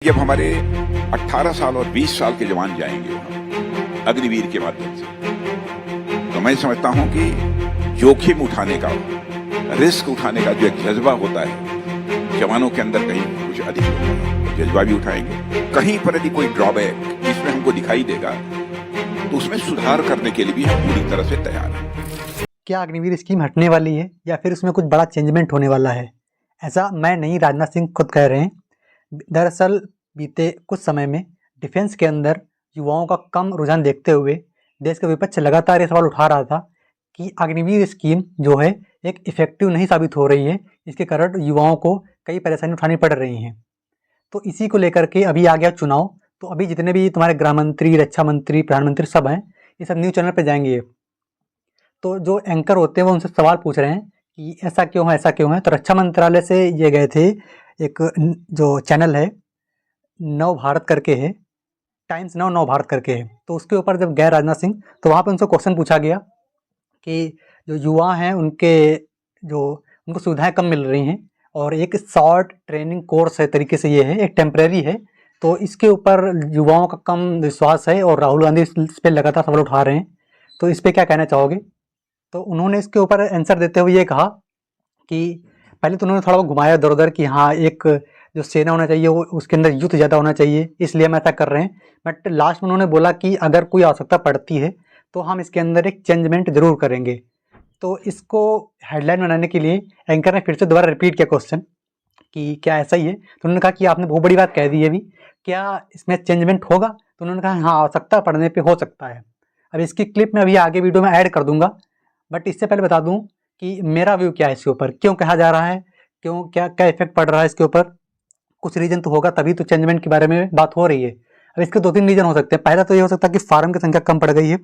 जब हमारे 18 साल और 20 साल के जवान जाएंगे वहां अग्निवीर के माध्यम से, तो मैं समझता हूं कि जोखिम उठाने का, रिस्क उठाने का जो एक जज्बा होता है जवानों के अंदर कहीं कुछ अधिक होता है, जज्बा भी उठाएंगे। कहीं पर यदि कोई ड्रॉबैक इसमें हमको दिखाई देगा तो उसमें सुधार करने के लिए भी हम पूरी तरह से तैयार हैं। क्या अग्निवीर स्कीम हटने वाली है या फिर उसमें कुछ बड़ा चेंजमेंट होने वाला है, ऐसा मैं नहीं, राजनाथ सिंह खुद कह रहे हैं। दरअसल बीते कुछ समय में डिफेंस के अंदर युवाओं का कम रुझान देखते हुए देश का विपक्ष लगातार ये सवाल उठा रहा था कि अग्निवीर स्कीम जो है एक इफेक्टिव नहीं साबित हो रही है, इसके कारण युवाओं को कई परेशानी उठानी पड़ रही हैं। तो इसी को लेकर के अभी आ गया चुनाव, तो अभी जितने भी तुम्हारे गृह मंत्री, रक्षा मंत्री, प्रधानमंत्री सब हैं, ये सब न्यूज़ चैनल पर जाएंगे। तो जो एंकर होते हैं वो उनसे सवाल पूछ रहे हैं कि ऐसा क्यों है, ऐसा क्यों है। तो रक्षा मंत्रालय से ये गए थे, एक जो चैनल है नव भारत करके है, टाइम्स नाउ नव भारत करके है, तो उसके ऊपर जब गए राजनाथ सिंह तो वहाँ पे उनसे क्वेश्चन पूछा गया कि जो युवा हैं उनको सुविधाएं कम मिल रही हैं और एक शॉर्ट ट्रेनिंग कोर्स है तरीके से, ये है एक टेम्परेरी है, तो इसके ऊपर युवाओं का कम विश्वास है और राहुल गांधी इस पर लगातार सवाल उठा रहे हैं, तो इस पर क्या कहना चाहोगे। तो उन्होंने इसके ऊपर आंसर देते हुए ये कहा कि पहले तो उन्होंने थोड़ा बहुत घुमाया इधर उधर कि हाँ, एक जो सेना होना चाहिए वो उसके अंदर यूथ ज़्यादा होना चाहिए, इसलिए हम ऐसा कर रहे हैं। बट लास्ट में उन्होंने बोला कि अगर कोई आवश्यकता पड़ती है तो हम इसके अंदर एक चेंजमेंट जरूर करेंगे। तो इसको हेडलाइन बनाने के लिए एंकर ने फिर से दोबारा रिपीट किया क्वेश्चन कि क्या ऐसा ही है। तो उन्होंने कहा कि आपने बहुत बड़ी बात कह दी है, अभी क्या इसमें चेंजमेंट होगा। तो उन्होंने कहा हाँ, आवश्यकता पड़ने पर हो सकता है। अब इसकी क्लिप मैं अभी आगे वीडियो में ऐड कर दूंगा, बट इससे पहले बता दूं कि मेरा व्यू क्या है इसके ऊपर, क्यों कहा जा रहा है, क्यों क्या क्या इफेक्ट पड़ रहा है इसके ऊपर। कुछ रीजन तो होगा, तभी तो चेंजमेंट के बारे में बात हो रही है। अब इसके 2-3 रीजन हो सकते हैं। पहला तो ये हो सकता है कि फार्म की संख्या कम पड़ गई है,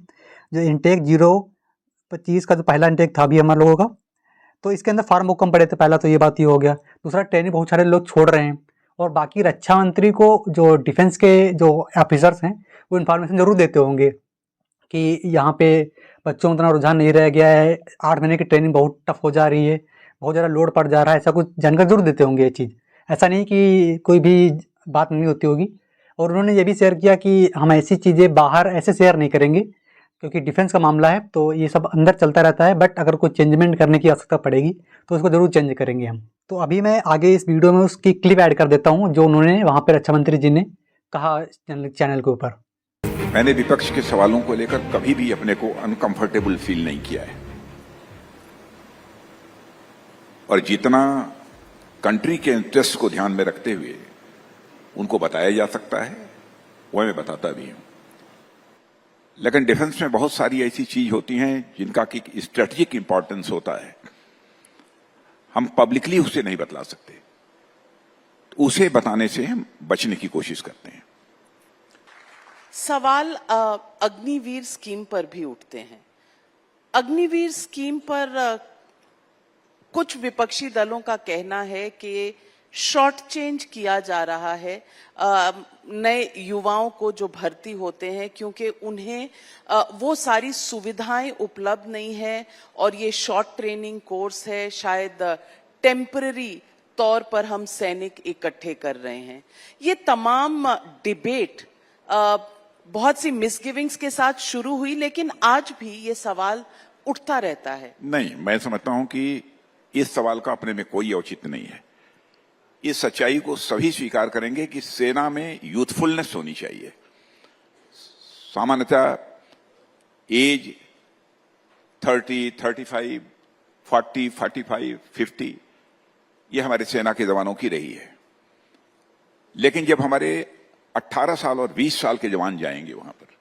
जो इंटेक 0-25 का जो पहला इंटेक था अभी हमारे लोगों का, तो इसके अंदर फार्म बहुत कम पड़े थे। पहला तो ये बात ही हो गया। दूसरा, ट्रेनिंग बहुत सारे लोग छोड़ रहे हैं, और बाकी रक्षा मंत्री को जो डिफेंस के जो ऑफिसर्स हैं वो इन्फॉर्मेशन जरूर देते होंगे कि यहाँ पे बच्चों में उतना रुझान नहीं रह गया है, 8 महीने की ट्रेनिंग बहुत टफ हो जा रही है, बहुत ज़्यादा लोड पड़ जा रहा है, ऐसा कुछ जानकारी जरूर देते होंगे ये चीज़। ऐसा नहीं कि कोई भी बात नहीं होती होगी। और उन्होंने ये भी शेयर किया कि हम ऐसी चीज़ें बाहर ऐसे शेयर नहीं करेंगे, क्योंकि डिफेंस का मामला है तो ये सब अंदर चलता रहता है, बट अगर कोई चेंजमेंट करने की आवश्यकता पड़ेगी तो उसको जरूर चेंज करेंगे हम। तो अभी मैं आगे इस वीडियो में उसकी क्लिप ऐड कर देता हूँ जो उन्होंने वहाँ पर रक्षा मंत्री जी ने कहा चैनल के ऊपर। मैंने विपक्ष के सवालों को लेकर कभी भी अपने को अनकंफर्टेबल फील नहीं किया है, और जितना कंट्री के इंटरेस्ट को ध्यान में रखते हुए उनको बताया जा सकता है वह मैं बताता भी हूं। लेकिन डिफेंस में बहुत सारी ऐसी चीज होती हैं जिनका कि स्ट्रेटेजिक इंपॉर्टेंस होता है, हम पब्लिकली उसे नहीं बतला सकते, तो उसे बताने से हम बचने की कोशिश करते हैं। सवाल अग्निवीर स्कीम पर भी उठते हैं। अग्निवीर स्कीम पर कुछ विपक्षी दलों का कहना है कि शॉर्ट चेंज किया जा रहा है नए युवाओं को जो भर्ती होते हैं, क्योंकि उन्हें वो सारी सुविधाएं उपलब्ध नहीं है और ये शॉर्ट ट्रेनिंग कोर्स है, शायद टेम्पररी तौर पर हम सैनिक इकट्ठे कर रहे हैं। ये तमाम डिबेट बहुत सी मिसगिविंग्स के साथ शुरू हुई, लेकिन आज भी ये सवाल उठता रहता है। नहीं, मैं समझता हूं कि इस सवाल का अपने में कोई औचित्य नहीं है। इस सच्चाई को सभी स्वीकार करेंगे कि सेना में यूथफुलनेस होनी चाहिए। सामान्यतः एज 30, 35, 40, 45, 50 ये हमारे सेना के जवानों की रही है। लेकिन जब हमारे 18 साल और 20 साल के जवान जाएंगे वहां पर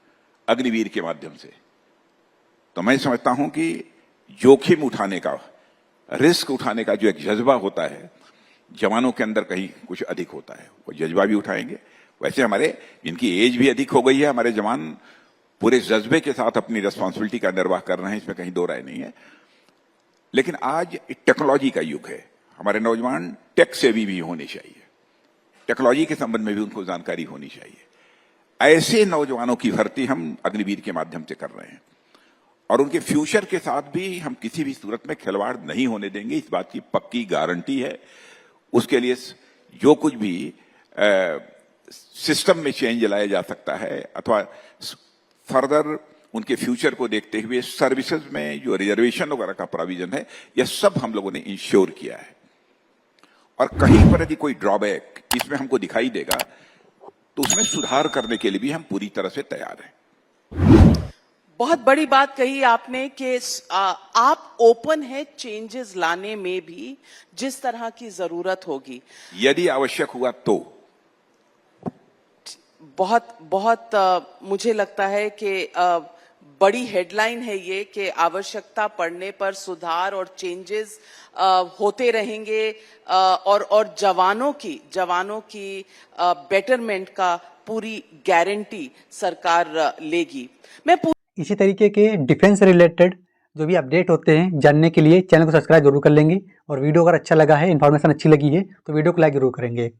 अग्निवीर के माध्यम से, तो मैं समझता हूं कि जोखिम उठाने का, रिस्क उठाने का जो एक जज्बा होता है जवानों के अंदर कहीं कुछ अधिक होता है, वो जज्बा भी उठाएंगे। वैसे हमारे जिनकी एज भी अधिक हो गई है, हमारे जवान पूरे जज्बे के साथ अपनी रिस्पॉन्सिबिलिटी का निर्वाह कर रहे हैं, इसमें कहीं दो राय नहीं है। लेकिन आज टेक्नोलॉजी का युग है, हमारे नौजवान टेक सेवी भी होने चाहिए, टेक्नोलॉजी के संबंध में भी उनको जानकारी होनी चाहिए। ऐसे नौजवानों की भर्ती हम अग्निवीर के माध्यम से कर रहे हैं, और उनके फ्यूचर के साथ भी हम किसी भी सूरत में खिलवाड़ नहीं होने देंगे, इस बात की पक्की गारंटी है। उसके लिए जो कुछ भी सिस्टम में चेंज लाया जा सकता है अथवा फर्दर उनके फ्यूचर को देखते हुए सर्विसेज में जो रिजर्वेशन वगैरह का प्रोविजन है, यह सब हम लोगों ने इंश्योर किया है। और कहीं पर यदि कोई ड्रॉबैक इसमें हमको दिखाई देगा तो उसमें सुधार करने के लिए भी हम पूरी तरह से तैयार हैं। बहुत बड़ी बात कही आपने कि आप ओपन है चेंजेस लाने में भी जिस तरह की जरूरत होगी, यदि आवश्यक हुआ तो। बहुत मुझे लगता है कि बड़ी हेडलाइन है ये कि आवश्यकता पड़ने पर सुधार और चेंजेस होते रहेंगे और जवानों की बेटरमेंट का पूरी गारंटी सरकार लेगी। इसी तरीके के डिफेंस से रिलेटेड जो भी अपडेट होते हैं जानने के लिए चैनल को सब्सक्राइब जरूर कर लेंगे और वीडियो अगर अच्छा लगा है, इन्फॉर्मेशन अच्छी लगी है तो वीडियो को लाइक जरूर करेंगे।